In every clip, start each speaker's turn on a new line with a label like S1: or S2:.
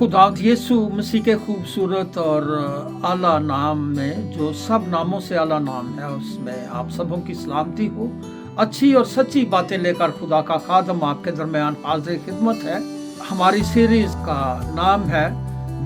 S1: खुदा यीशु मसीह के खूबसूरत और आला नाम में, जो सब नामों से आला नाम है, उसमें आप सबों की सलामती हो। अच्छी और सच्ची बातें लेकर खुदा का खादम आपके दरमियान हाजिर खिदमत है। हमारी सीरीज का नाम है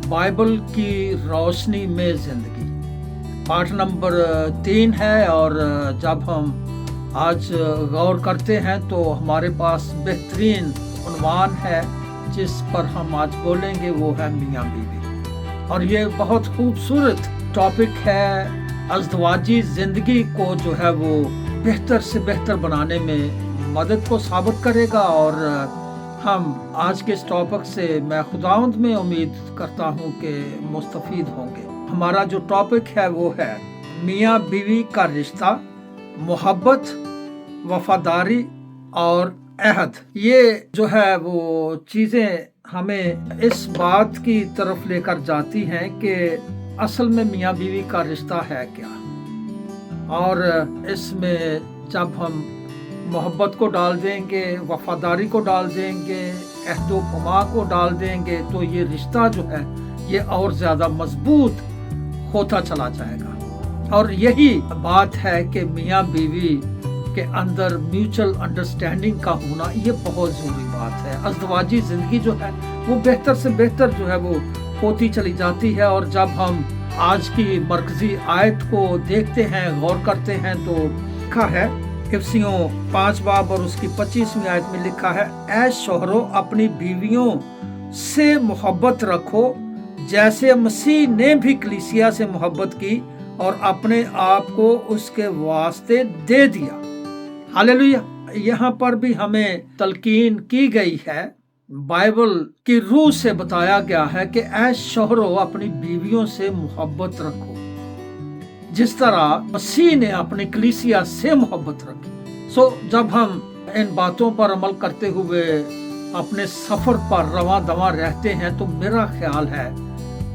S1: बाइबल की रोशनी में जिंदगी। पाठ नंबर 3 है और जब हम आज गौर करते हैं तो हमारे पास बेहतरीन उन्वान है जिस पर हम आज बोलेंगे, वो है मियाँ बीवी। और ये बहुत खूबसूरत टॉपिक है। अज़दवाजी ज़िंदगी को जो है वो बेहतर से बेहतर बनाने में मदद को साबित करेगा। और हम आज के इस टॉपिक से मैं खुदावंद में उम्मीद करता हूँ कि मुस्तफीद होंगे। हमारा जो टॉपिक है वो है मियाँ बीवी का रिश्ता, मोहब्बत, वफादारी और अहद। ये जो है वो चीज़ें हमें इस बात की तरफ लेकर जाती हैं कि असल में मियाँ बीवी का रिश्ता है क्या। और इसमें जब हम मोहब्बत को डाल देंगे, वफादारी को डाल देंगे, अहद व वफा को डाल देंगे, तो ये रिश्ता जो है ये और ज़्यादा मजबूत होता चला जाएगा। और यही बात है कि मियाँ बीवी के अंदर म्यूचुअल अंडरस्टैंडिंग का होना ये बहुत ज़रूरी बात है। अज़दवाजी ज़िंदगी जो है वो बेहतर से बेहतर जो है वो होती चली जाती है। और जब हम आज की मरकजी आयत को देखते हैं, गौर करते हैं, तो लिखा है इफिसियों 5 बाब और उसकी 25वीं आयत में लिखा है, ऐ शोहरों अपनी बीवियों से मोहब्बत रखो जैसे मसीह ने भी कलीसिया से मोहब्बत की और अपने आप को उसके वास्ते दे दिया। हालेलुया। यहाँ पर भी हमें तलकीन की गई है, बाइबल की रूह से बताया गया है कि ऐ शोहरों अपनी बीवियों से मोहब्बत रखो जिस तरह मसीह ने अपनी कलीसिया से मोहब्बत रखी। जब हम इन बातों पर अमल करते हुए अपने सफर पर रवां दवां रहते हैं तो मेरा ख्याल है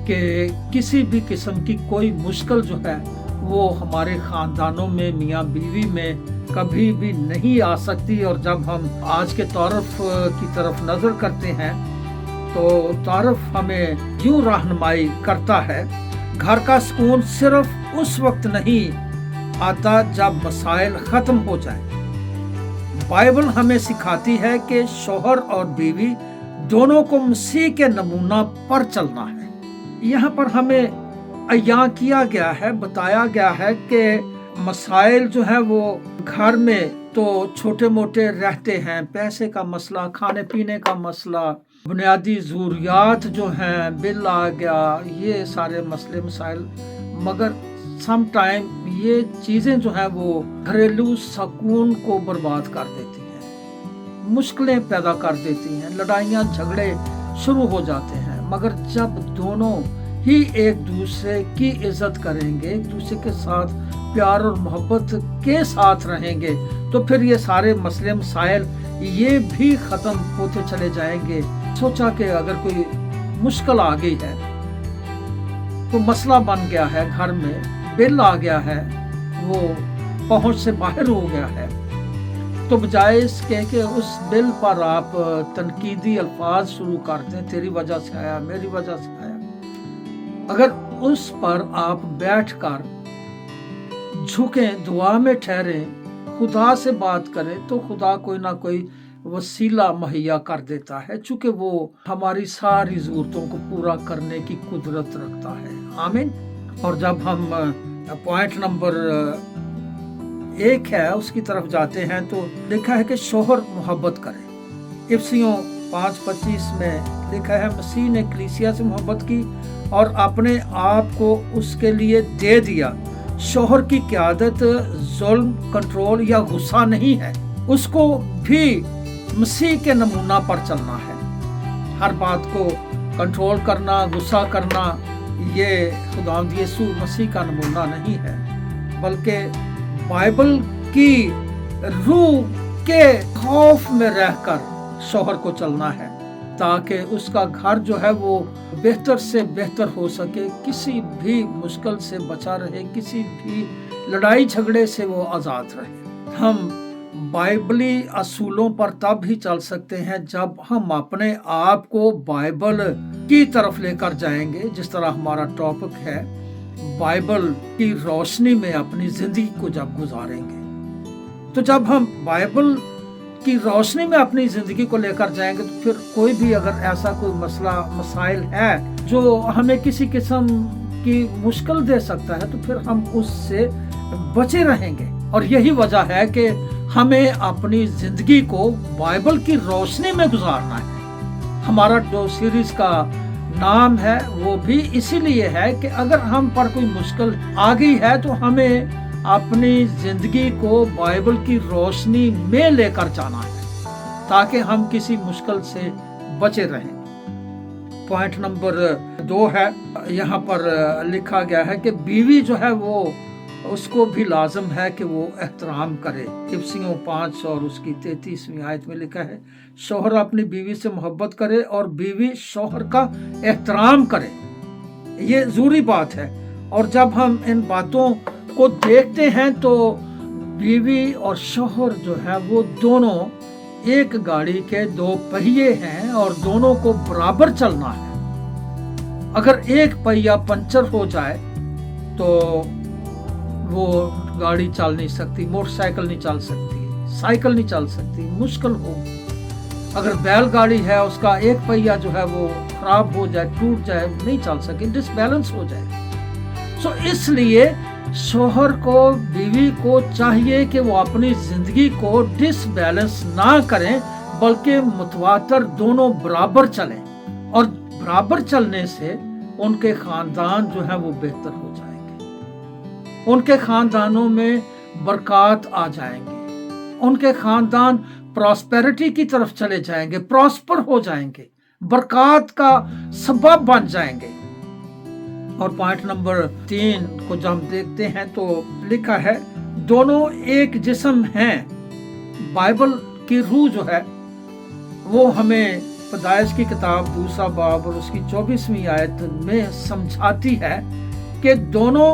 S1: कि किसी भी किस्म की कोई मुश्किल जो है वो हमारे खानदानों में, मियाँ बीवी में कभी भी नहीं आ सकती। और जब हम आज के तारुफ की तरफ नजर करते हैं तो तारुफ हमें यूं रहनुमाई करता है, घर का सुकून सिर्फ उस वक्त नहीं आता जब मसाइल खत्म हो जाए। बाइबल हमें सिखाती है कि शौहर और बीवी दोनों को मसीह के नमूना पर चलना है। यहाँ पर हमें अय्यां किया गया है, बताया गया है कि मसाइल जो है वो घर में तो छोटे मोटे रहते हैं, पैसे का मसला, खाने पीने का मसला, बुनियादी ज़रूरियात जो हैं, बिल आ गया, ये सारे मसले मसाइल, मगर सम टाइम ये चीज़ें जो हैं वो घरेलू सुकून को बर्बाद कर देती हैं, मुश्किलें पैदा कर देती हैं, लड़ाइयाँ झगड़े शुरू हो जाते हैं। मगर जब दोनों ही एक दूसरे की इज्जत करेंगे, एक दूसरे के साथ प्यार और मोहब्बत के साथ रहेंगे, तो फिर ये सारे मसले मसाइल ये भी ख़त्म होते चले जाएंगे। सोचा कि अगर कोई मुश्किल आ गई है, तो मसला बन गया है, घर में बिल आ गया है, वो पहुंच से बाहर हो गया है, तो बजाय इसके कि उस बिल पर आप तनकीदी अल्फाज शुरू कर दें, तेरी वजह से आया, मेरी वजह से आया, अगर उस पर आप बैठकर झुकें, दुआ में ठहरें, खुदा से बात करें, तो खुदा कोई ना कोई वसीला मुहैया कर देता है, चूंकि वो हमारी सारी ज़रूरतों को पूरा करने की कुदरत रखता है। आमीन। और जब हम पॉइंट नंबर 1 है उसकी तरफ जाते हैं तो लिखा है कि शौहर मोहब्बत करे। इफिसियों 5:25 में लिखा है, मसीह ने कलीसिया से मोहब्बत की और अपने आप को उसके लिए दे दिया। शौहर की क़यादत जुल्म, कंट्रोल या गुस्सा नहीं है, उसको भी मसीह के नमूना पर चलना है। हर बात को कंट्रोल करना, गुस्सा करना, ये खुदावंद यीशु मसीह का नमूना नहीं है, बल्कि बाइबल की रूह के खौफ में रहकर शौहर को चलना है, ताकि उसका घर जो है वो बेहतर से बेहतर हो सके, किसी भी मुश्किल से बचा रहे, किसी भी लड़ाई झगड़े से वो आज़ाद रहे। हम बाइबली असूलों पर तब ही चल सकते हैं जब हम अपने आप को बाइबल की तरफ लेकर जाएंगे। जिस तरह हमारा टॉपिक है बाइबल की रोशनी में अपनी जिंदगी को जब गुजारेंगे, तो जब हम बाइबल की रोशनी में अपनी जिंदगी को लेकर जाएंगे तो फिर कोई भी अगर ऐसा कोई मसला मसाइल है जो हमें किसी किस्म की मुश्किल दे सकता है, तो फिर हम उससे बचे रहेंगे। और यही वजह है कि हमें अपनी जिंदगी को बाइबल की रोशनी में गुजारना है। हमारा जो सीरीज का नाम है वो भी इसीलिए है कि अगर हम पर कोई मुश्किल आ गई है तो हमें अपनी जिंदगी को बाइबल की रोशनी में लेकर जाना है ताकि हम किसी मुश्किल से बचे रहें। पॉइंट नंबर 2 है, यहाँ पर लिखा गया है कि बीवी जो है वो उसको भी लाजम है कि वो एहतराम करे। इफिसियों 5 और उसकी 33वीं आयत में लिखा है, शौहर अपनी बीवी से मोहब्बत करे और बीवी शौहर का एहतराम करे। ये ज़रूरी बात है। और जब हम इन बातों को देखते हैं तो बीवी और शौहर जो है वो दोनों एक गाड़ी के 2 पहिए हैं और दोनों को बराबर चलना है। अगर एक पहिया पंचर हो जाए तो वो गाड़ी चल नहीं सकती, मोटरसाइकिल नहीं चल सकती, साइकिल नहीं चल सकती, मुश्किल हो। अगर बैलगाड़ी है उसका एक पहिया जो है वो खराब हो जाए, टूट जाए, नहीं चल सके, डिसबैलेंस हो जाए। सो इसलिए शौहर को बीवी को चाहिए कि वो अपनी जिंदगी को डिसबैलेंस ना करें बल्कि मुतवातर दोनों बराबर चलें। और बराबर चलने से उनके खानदान जो है वो बेहतर हो जाएंगे, उनके खानदानों में बरकत आ जाएंगे, उनके खानदान प्रॉस्पेरिटी की तरफ चले जाएंगे, प्रॉस्पर हो जाएंगे, बरकत का सबब बन जाएंगे। और पॉइंट नंबर 3 को जब हम देखते हैं तो लिखा है दोनों एक जिस्म हैं। बाइबल की रूह जो है वो हमें पैदाइश की किताब 2 बाब और उसकी 24वीं आयत में समझाती है कि दोनों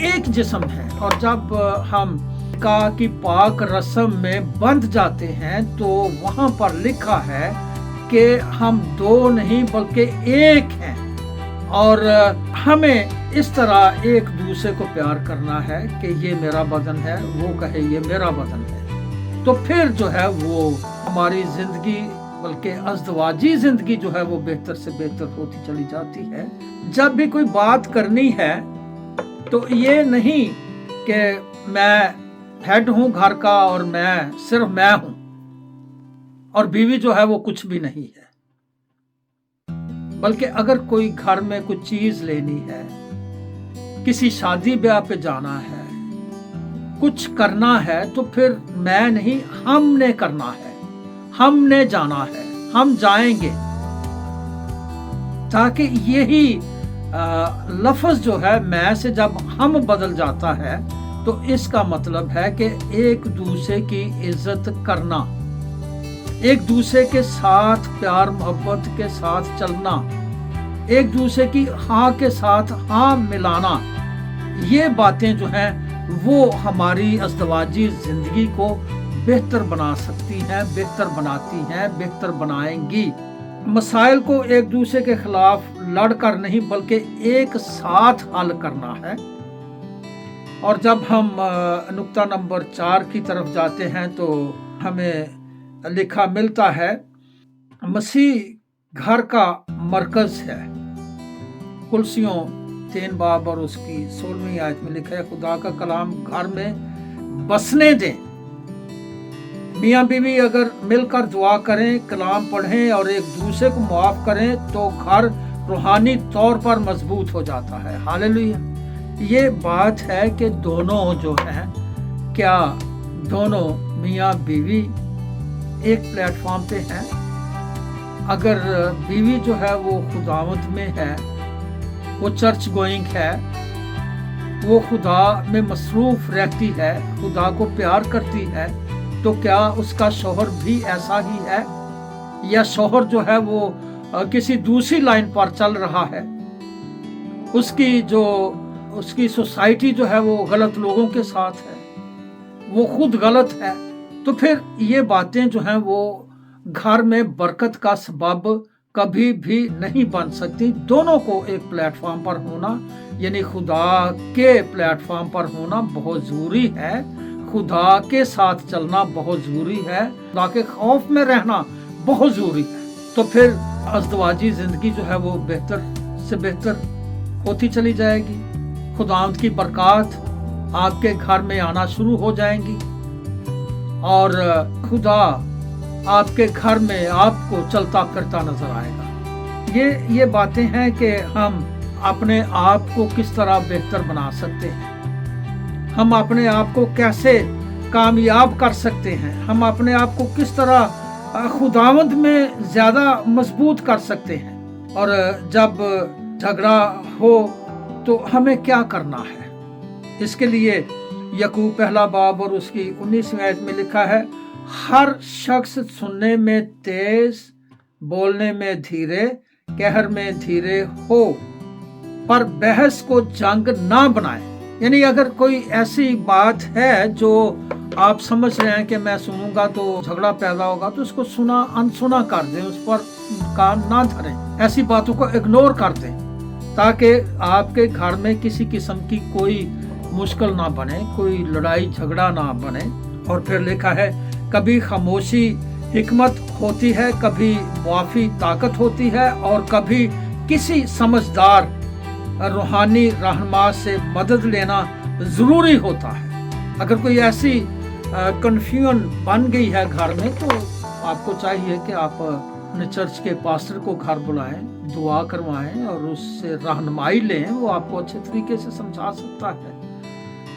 S1: एक जिस्म है। और जब हम का की पाक रस्म में बंध जाते हैं तो वहां पर लिखा है कि हम 2 नहीं बल्कि एक हैं। और हमें इस तरह एक दूसरे को प्यार करना है कि ये मेरा बदन है, वो कहे ये मेरा बदन है। तो फिर जो है वो हमारी जिंदगी बल्कि अज़दवाजी जिंदगी जो है वो बेहतर से बेहतर होती चली जाती है। जब भी कोई बात करनी है तो ये नहीं कि मैं हेड हूं घर का और सिर्फ मैं हूं और बीवी जो है वो कुछ भी नहीं है, बल्कि अगर कोई घर में कुछ चीज लेनी है, किसी शादी ब्याह पे जाना है, कुछ करना है, तो फिर मैं नहीं हमने करना है, हमने जाना है, हम जाएंगे। ताकि यही लफ्ज जो है मैं से जब हम बदल जाता है तो इसका मतलब है कि एक दूसरे की इज्जत करना, एक दूसरे के साथ प्यार मोहब्बत के साथ चलना, एक दूसरे की हाँ के साथ हाँ मिलाना, ये बातें जो हैं वो हमारी अज़दवाजी जिंदगी को बेहतर बना सकती हैं, बेहतर बनाती हैं, बेहतर बनाएंगी। मसाइल को एक दूसरे के खिलाफ लड़कर नहीं बल्कि एक साथ हल करना है। और जब हम नुक्ता नंबर 4 की तरफ जाते हैं तो हमें लिखा मिलता है मसीह घर का मरकज है। कुलसियों 3 बाब और उसकी 16वीं आयत में लिखा है खुदा का कलाम घर में बसने दें। मियाँ बीवी अगर मिलकर दुआ करें, कलाम पढ़ें और एक दूसरे को माफ करें तो घर रूहानी तौर पर मजबूत हो जाता है। हालेलुया। ये बात है कि दोनों जो हैं, क्या दोनों मियाँ बीवी एक प्लेटफॉर्म पे हैं? अगर बीवी जो है वो खुदावंद में है, वो चर्च गोइंग है, वो खुदा में मसरूफ रहती है, खुदा को प्यार करती है, तो क्या उसका शौहर भी ऐसा ही है? या शौहर जो है वो किसी दूसरी लाइन पर चल रहा है? उसकी सोसाइटी जो है वो गलत लोगों के साथ है, वो खुद गलत है। तो फिर ये बातें जो हैं वो घर में बरकत का सबब कभी भी नहीं बन सकती। दोनों को एक प्लेटफॉर्म पर होना, यानी खुदा के प्लेटफॉर्म पर होना बहुत ज़रूरी है। खुदा के साथ चलना बहुत ज़रूरी है। खुदा के खौफ में रहना बहुत ज़रूरी है। तो फिर अज़दवाजी ज़िंदगी जो है वो बेहतर से बेहतर होती चली जाएगी। खुदावंद की बरकत आपके घर में आना शुरू हो जाएंगी और खुदा आपके घर में आपको चलता फिरता नजर आएगा। ये बातें हैं कि हम अपने आप को किस तरह बेहतर बना सकते हैं, हम अपने आप को कैसे कामयाब कर सकते हैं, हम अपने आप को किस तरह खुदावंद में ज़्यादा मजबूत कर सकते हैं। और जब झगड़ा हो तो हमें क्या करना है, इसके लिए याकूब पहला बाब और उसकी 19वीं आयत में लिखा है, हर शख्स सुनने में तेज, बोलने में धीरे, कहर में धीरे हो, पर बहस को जंग ना बनाए। यानी अगर कोई ऐसी बात है जो आप समझ रहे हैं कि मैं सुनूंगा तो झगड़ा पैदा होगा, तो उसको सुना अनसुना कर दें, उस पर कान ना धरें, ऐसी बातों को इग्नोर कर दें, ताकि आपके घर में किसी किस्म की कोई मुश्किल ना बने, कोई लड़ाई झगड़ा ना बने। और फिर लिखा है, कभी खामोशी हिकमत होती है, कभी मुआफी ताकत होती है, और कभी किसी समझदार रूहानी रहनुमा से मदद लेना ज़रूरी होता है। अगर कोई ऐसी कन्फ्यूजन बन गई है घर में, तो आपको चाहिए कि आप अपने चर्च के पास्टर को घर बुलाएं, दुआ करवाएं और उससे रहनुमाई लें। वो आपको अच्छे तरीके से समझा सकता है,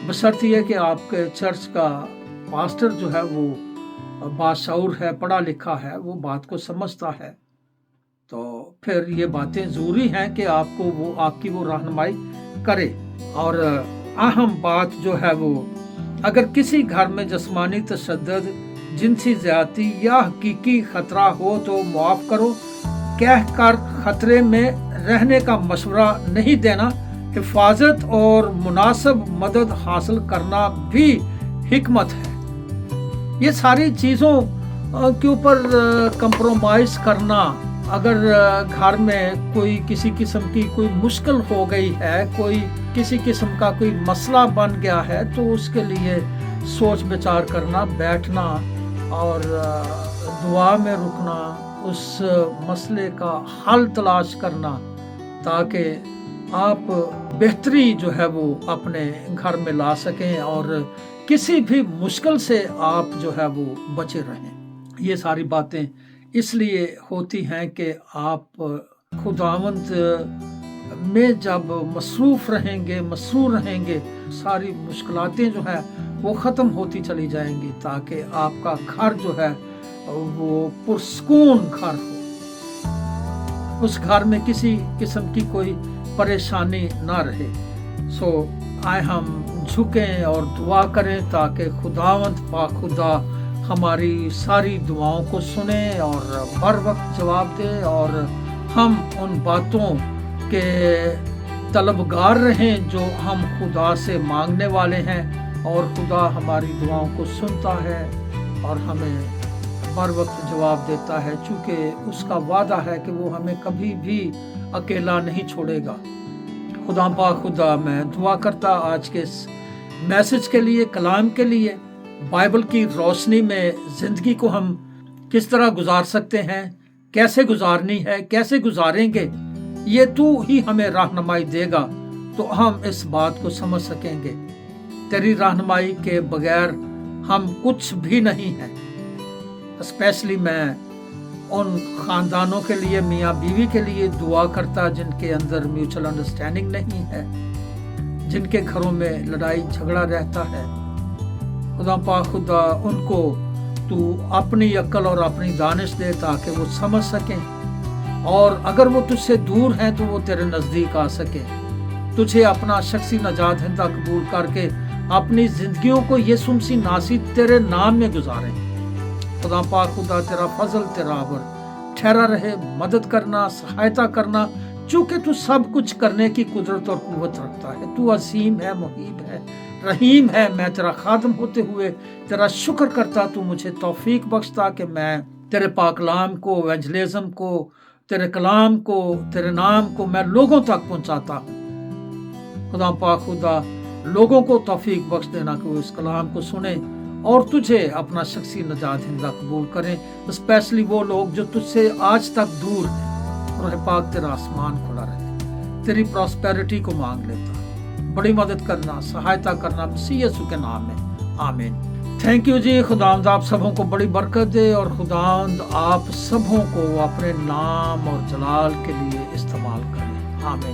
S1: बशर्ते ये कि आपके चर्च का पास्टर जो है वो बाशऊर है, पढ़ा लिखा है, वो बात को समझता है। तो फिर ये बातें ज़रूरी हैं कि आपको वो आपकी वो रहनुमाई करे। और अहम बात जो है वो, अगर किसी घर में जिस्मानी तशद्दुद, जिनसी ज़्यादती या हकीकी ख़तरा हो तो मुआफ़ करो, कहकर ख़तरे में रहने का मशवरा नहीं देना, हिफाजत और मुनासिब मदद हासिल करना भी हिकमत है। ये सारी चीज़ों के ऊपर कंप्रोमाइज़ करना, अगर घर में कोई किसी किस्म की कोई मुश्किल हो गई है, कोई किसी किस्म का कोई मसला बन गया है, तो उसके लिए सोच विचार करना, बैठना और दुआ में रुकना, उस मसले का हल तलाश करना, ताकि आप बेहतरी जो है वो अपने घर में ला सकें और किसी भी मुश्किल से आप जो है वो बचे रहें। ये सारी बातें इसलिए होती हैं कि आप खुदावंद में जब मसरूफ़ रहेंगे, मसरूर रहेंगे, सारी मुश्किलातें जो है वो ख़त्म होती चली जाएंगी, ताकि आपका घर जो है वो पुरसकून घर हो, उस घर में किसी किस्म की कोई परेशानी ना रहे। सो आए हम झुकें और दुआ करें ताकि खुदावंद पाक खुदा हमारी सारी दुआओं को सुने और बर वक्त जवाब दे, और हम उन बातों के तलबगार रहें जो हम खुदा से मांगने वाले हैं, और खुदा हमारी दुआओं को सुनता है और हमें बर वक्त जवाब देता है, चूँकि उसका वादा है कि वो हमें कभी भी अकेला नहीं छोड़ेगा। खुदा पाक खुदा, मैं दुआ करता आज के इस मैसेज के लिए, कलाम के लिए, बाइबल की रोशनी में ज़िंदगी को हम किस तरह गुजार सकते हैं, कैसे गुजारनी है, कैसे गुजारेंगे, ये तू ही हमें रहनुमाई देगा, तो हम इस बात को समझ सकेंगे। तेरी रहनुमाई के बगैर हम कुछ भी नहीं हैं। स्पेशली मैं उन ख़ानदानों के लिए, मियाँ बीवी के लिए दुआ करता जिनके अंदर म्यूचुअल अंडरस्टैंडिंग नहीं है, जिनके घरों में लड़ाई झगड़ा रहता है। खुदा पाक खुदा, उनको तू अपनी अक्ल और अपनी दानिश दे ताकि वो समझ सकें, और अगर वो तुझसे दूर हैं तो वो तेरे नज़दीक आ सकें, तुझे अपना शख्सी नजात हिंदा कबूल करके अपनी ज़िंदगियों को यीशु मसीह नासी तेरे नाम में गुजारें। खुदा पाक खुदा, तेरा फजल तेरा अबर ठहरा रहे, मदद करना, सहायता करना, चूँकि तू सब कुछ करने की कुदरत और कुव्वत रखता है। तू अजीम है, मुहीब है, रहीम है। मैं तेरा खादम होते हुए तेरा शुक्र करता, तू मुझे तौफीक बख्शता कि मैं तेरे पाकलाम को, एवेंजलिज्म को तेरे कलाम को, तेरे नाम को मैं लोगों तक पहुंचाता हूँ। खुदा पाक खुदा लोगों को तौफीक बख्श देना कि वो इस कलाम को सुने और तुझे अपना शख्सी नजात हिंदा कबूल करें, स्पेशली वो लोग जो तुझसे आज तक दूर हैं। रोह पाक तेरा आसमान खुला रहे, तेरी प्रॉस्पेरिटी को मांग लेता, बड़ी मदद करना, सहायता करना मसीह यीशु के नाम में, आमीन। थैंक यू जी। खुदावंद आप सबों को बड़ी बरकत दे और खुदावंद आप सबों को अपने नाम और जलाल के लिए इस्तेमाल करे, आमीन।